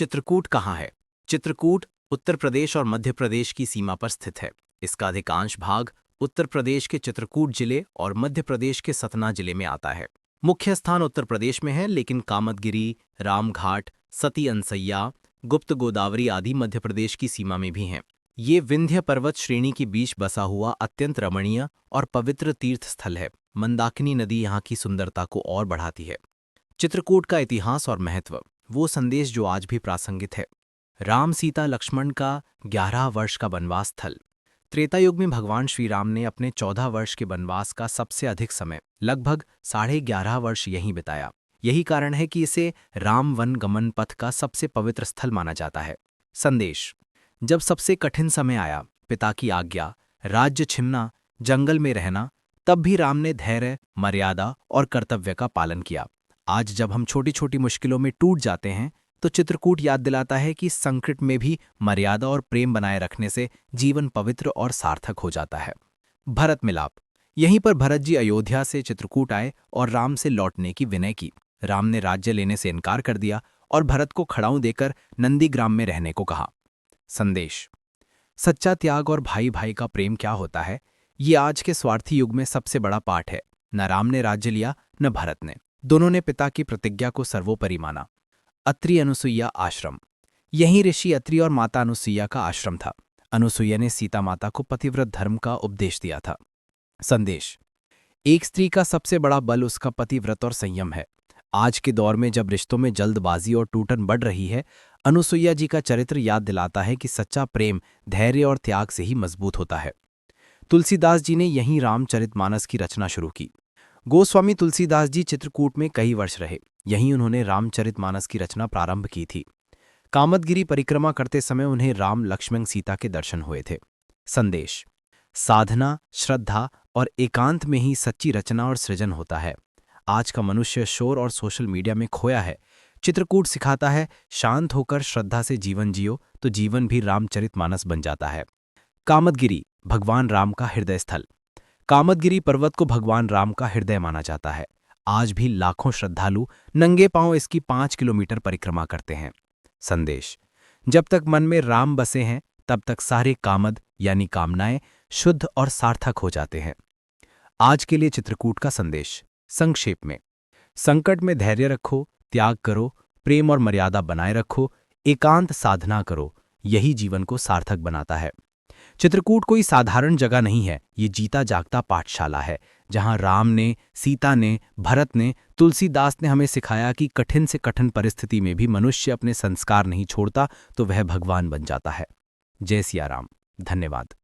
चित्रकूट कहाँ है? चित्रकूट उत्तर प्रदेश और मध्य प्रदेश की सीमा पर स्थित है। इसका अधिकांश भाग उत्तर प्रदेश के चित्रकूट जिले और मध्य प्रदेश के सतना जिले में आता है। मुख्य स्थान उत्तर प्रदेश में है, लेकिन कामदगिरी, रामघाट, सती अनसैया, गुप्त गोदावरी आदि मध्य प्रदेश की सीमा में भी हैं। ये विंध्य पर्वत श्रेणी के बीच बसा हुआ अत्यंत रमणीय और पवित्र तीर्थ स्थल है। मंदाकिनी नदी यहाँ की सुंदरता को और बढ़ाती है। चित्रकूट का इतिहास और महत्व, वो संदेश जो आज भी प्रासंगिक है। राम सीता लक्ष्मण का 11 वर्ष का वनवास स्थल। त्रेता युग में भगवान श्री राम ने अपने 14 वर्ष के वनवास का सबसे अधिक समय, लगभग 11.5 वर्ष यहीं बिताया। यही कारण है कि इसे राम वन गमन पथ का सबसे पवित्र स्थल माना जाता है। संदेश, जब सबसे कठिन समय आया, पिता की आज्ञा, राज्य छिनना, जंगल में रहना, तब भी राम ने धैर्य, मर्यादा और कर्तव्य का पालन किया। आज जब हम छोटी छोटी मुश्किलों में टूट जाते हैं, तो चित्रकूट याद दिलाता है कि संकट में भी मर्यादा और प्रेम बनाए रखने से जीवन पवित्र और सार्थक हो जाता है। भरत मिलाप, यहीं पर भरत जी अयोध्या से चित्रकूट आए और राम से लौटने की विनय की। राम ने राज्य लेने से इनकार कर दिया और भरत को खड़ाऊं देकर नंदीग्राम में रहने को कहा। संदेश, सच्चा त्याग और भाई भाई का प्रेम क्या होता है, ये आज के स्वार्थी युग में सबसे बड़ा पाठ है। न राम ने राज्य लिया, न भरत ने। दोनों ने पिता की प्रतिज्ञा को सर्वोपरि माना। अत्रि अनुसुईया आश्रम, यही ऋषि अत्रि और माता अनुसुईया का आश्रम था। अनुसुईया ने सीता माता को पतिव्रत धर्म का उपदेश दिया था। संदेश, एक स्त्री का सबसे बड़ा बल उसका पतिव्रत और संयम है। आज के दौर में जब रिश्तों में जल्दबाजी और टूटन बढ़ रही है, अनुसुईया जी का चरित्र याद दिलाता है कि सच्चा प्रेम धैर्य और त्याग से ही मजबूत होता है। तुलसीदास जी ने यहीं रामचरितमानस की रचना शुरू की। गोस्वामी तुलसीदास जी चित्रकूट में कई वर्ष रहे। यहीं उन्होंने रामचरितमानस की रचना प्रारंभ की थी। कामदगिरी परिक्रमा करते समय उन्हें राम लक्ष्मण सीता के दर्शन हुए थे। संदेश, साधना, श्रद्धा और एकांत में ही सच्ची रचना और सृजन होता है। आज का मनुष्य शोर और सोशल मीडिया में खोया है। चित्रकूट सिखाता है, शांत होकर श्रद्धा से जीवन जियो तो जीवन भी रामचरितमानस बन जाता है। कामदगिरी भगवान राम का हृदय स्थल। कामदगिरी पर्वत को भगवान राम का हृदय माना जाता है। आज भी लाखों श्रद्धालु नंगे पांव इसकी 5 किलोमीटर परिक्रमा करते हैं। संदेश, जब तक मन में राम बसे हैं, तब तक सारे कामद यानी कामनाएं शुद्ध और सार्थक हो जाते हैं। आज के लिए चित्रकूट का संदेश संक्षेप में, संकट में धैर्य रखो, त्याग करो, प्रेम और मर्यादा बनाए रखो, एकांत साधना करो, यही जीवन को सार्थक बनाता है। चित्रकूट कोई साधारण जगह नहीं है, ये जीता जागता पाठशाला है, जहां राम ने, सीता ने, भरत ने, तुलसीदास ने हमें सिखाया कि कठिन से कठिन परिस्थिति में भी मनुष्य अपने संस्कार नहीं छोड़ता तो वह भगवान बन जाता है। जय सिया राम। धन्यवाद।